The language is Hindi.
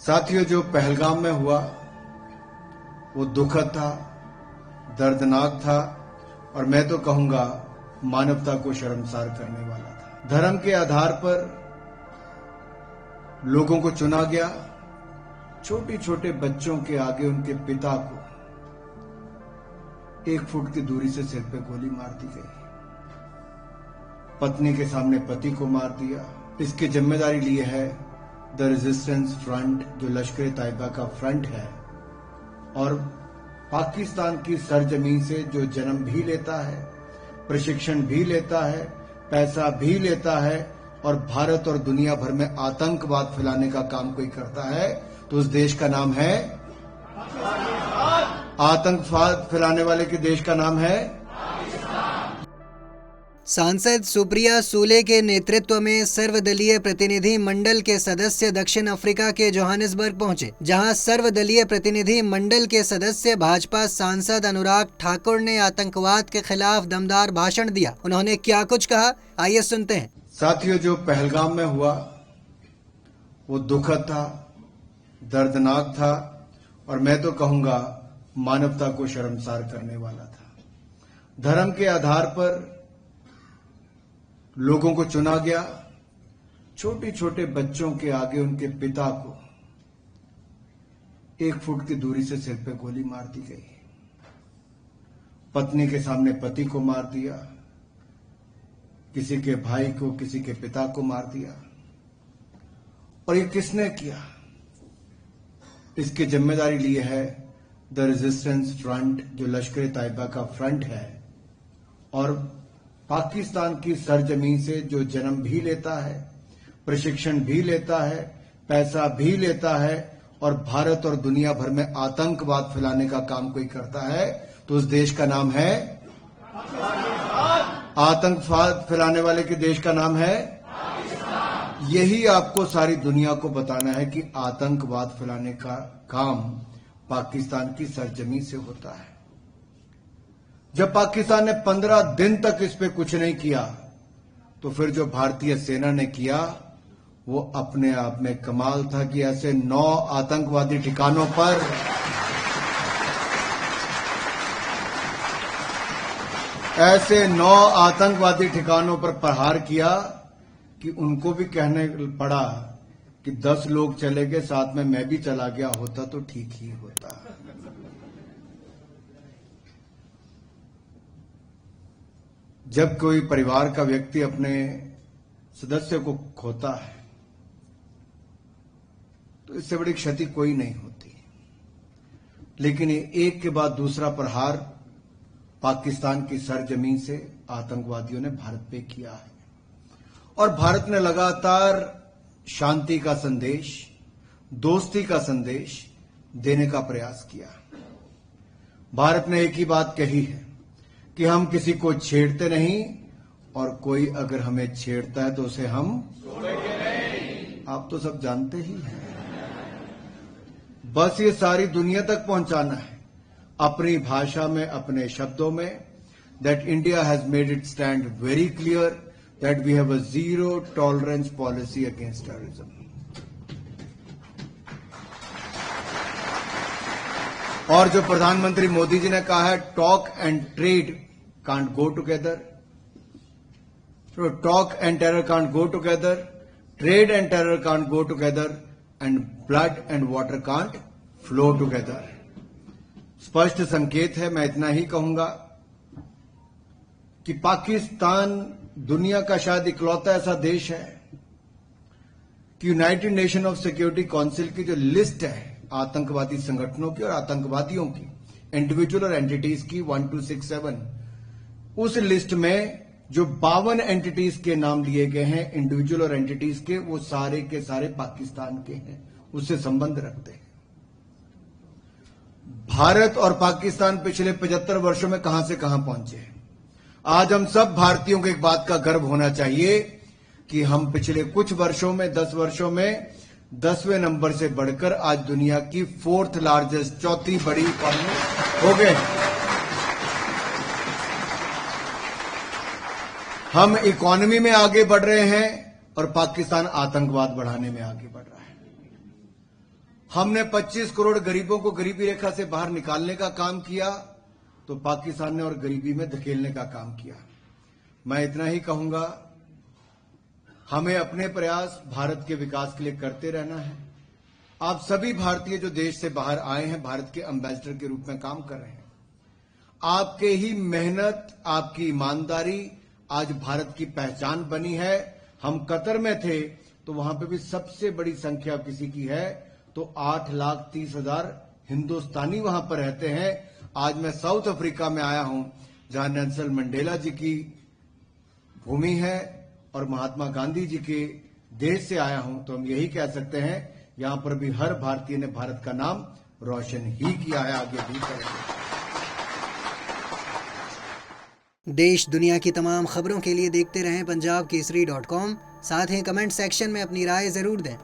साथियों, जो पहलगाम में हुआ वो दुखद था, दर्दनाक था और मैं तो कहूंगा मानवता को शर्मसार करने वाला था। धर्म के आधार पर लोगों को चुना गया। छोटे छोटे बच्चों के आगे उनके पिता को 1 फुट की दूरी से सिर पे गोली मार दी गई। पत्नी के सामने पति को मार दिया। इसकी जिम्मेदारी ली है द रेजिस्टेंस फ्रंट, जो लश्कर तैयबा का फ्रंट है और पाकिस्तान की सरजमीन से जो जन्म भी लेता है, प्रशिक्षण भी लेता है, पैसा भी लेता है और भारत और दुनिया भर में आतंकवाद फैलाने का काम कोई करता है तो उस देश का नाम है आतंकवाद फैलाने वाले के देश का नाम है। सांसद सुप्रिया सूले के नेतृत्व में सर्वदलीय प्रतिनिधि मंडल के सदस्य दक्षिण अफ्रीका के जोहानिसबर्ग पहुंचे, जहां सर्वदलीय प्रतिनिधि मंडल के सदस्य भाजपा सांसद अनुराग ठाकुर ने आतंकवाद के खिलाफ दमदार भाषण दिया। उन्होंने क्या कुछ कहा, आइए सुनते हैं। साथियों, जो पहलगाम में हुआ वो दुखद था, दर्दनाक था और मैं तो कहूंगा मानवता को शर्मसार करने वाला था। धर्म के आधार पर लोगों को चुना गया। छोटे छोटे बच्चों के आगे उनके पिता को 1 फुट की दूरी से सिर पे गोली मार दी गई। पत्नी के सामने पति को मार दिया, किसी के भाई को, किसी के पिता को मार दिया। और ये किसने किया? इसकी जिम्मेदारी ली है द रेजिस्टेंस फ्रंट, जो लश्कर तैयबा का फ्रंट है और पाकिस्तान की सरजमीन से जो जन्म भी लेता है, प्रशिक्षण भी लेता है, पैसा भी लेता है और भारत और दुनिया भर में आतंकवाद फैलाने का काम कोई करता है तो उस देश का नाम है आतंकवाद फैलाने वाले के देश का नाम है। यही आपको सारी दुनिया को बताना है कि आतंकवाद फैलाने का काम पाकिस्तान की सरजमीन से होता है। जब पाकिस्तान ने 15 दिन तक इस पे कुछ नहीं किया तो फिर जो भारतीय सेना ने किया वो अपने आप में कमाल था कि ऐसे 9 आतंकवादी ठिकानों पर प्रहार किया कि उनको भी कहने पड़ा कि 10 लोग चले गए, साथ में मैं भी चला गया होता तो ठीक ही होता। जब कोई परिवार का व्यक्ति अपने सदस्य को खोता है तो इससे बड़ी क्षति कोई नहीं होती, लेकिन एक के बाद दूसरा प्रहार पाकिस्तान की सरजमीन से आतंकवादियों ने भारत पे किया है और भारत ने लगातार शांति का संदेश, दोस्ती का संदेश देने का प्रयास किया। भारत ने एक ही बात कही है कि हम किसी को छेड़ते नहीं और कोई अगर हमें छेड़ता है तो उसे हम छोड़ेंगे नहीं। आप तो सब जानते ही हैं। बस ये सारी दुनिया तक पहुंचाना है अपनी भाषा में, अपने शब्दों में, that India has made it stand very clear that we have a zero tolerance policy against terrorism. और जो प्रधानमंत्री मोदी जी ने कहा है talk and trade can't go together. So talk and terror can't go together. Trade and terror can't go together. And blood and water can't flow together. स्पष्ट संकेत है, मैं इतना ही कहूंगा कि पाकिस्तान दुनिया का शायद इकलौता ऐसा देश है कि United nation of security council की जो लिस्ट है आतंकवादी संगठनों की और आतंकवादियों की, इंडिविजुअल और एंटिटीज की 1267, उस लिस्ट में जो 52 एंटिटीज के नाम लिए गए हैं, इंडिविजुअल और एंटिटीज के, वो सारे के सारे पाकिस्तान के हैं, उससे संबंध रखते हैं। भारत और पाकिस्तान पिछले 75 वर्षों में कहां से कहां पहुंचे हैं। आज हम सब भारतीयों को एक बात का गर्व होना चाहिए कि हम पिछले कुछ वर्षों में, 10 वर्षों में 10वें नंबर से बढ़कर आज दुनिया की 4th लार्जेस्ट, 4थी बड़ी इकॉनमी हो गए। हम इकोनॉमी में आगे बढ़ रहे हैं और पाकिस्तान आतंकवाद बढ़ाने में आगे बढ़ रहा है। हमने 25 करोड़ गरीबों को गरीबी रेखा से बाहर निकालने का काम किया, तो पाकिस्तान ने और गरीबी में धकेलने का काम किया। मैं इतना ही कहूंगा, हमें अपने प्रयास भारत के विकास के लिए करते रहना है। आप सभी भारतीय जो देश से बाहर आए हैं, भारत के एम्बेसडर के रूप में काम कर रहे हैं। आपके ही मेहनत, आपकी ईमानदारी आज भारत की पहचान बनी है। हम कतर में थे तो वहां पे भी सबसे बड़ी संख्या किसी की है तो 8,30,000 हिंदुस्तानी वहां पर रहते हैं। आज मैं साउथ अफ्रीका में आया हूं, जहां नेल्सन मंडेला जी की भूमि है और महात्मा गांधी जी के देश से आया हूं, तो हम यही कह सकते हैं यहां पर भी हर भारतीय ने भारत का नाम रोशन ही किया है, आगे भी करेंगे। देश दुनिया की तमाम खबरों के लिए देखते रहें punjabkesari.com। साथ ही कमेंट सेक्शन में अपनी राय जरूर दें।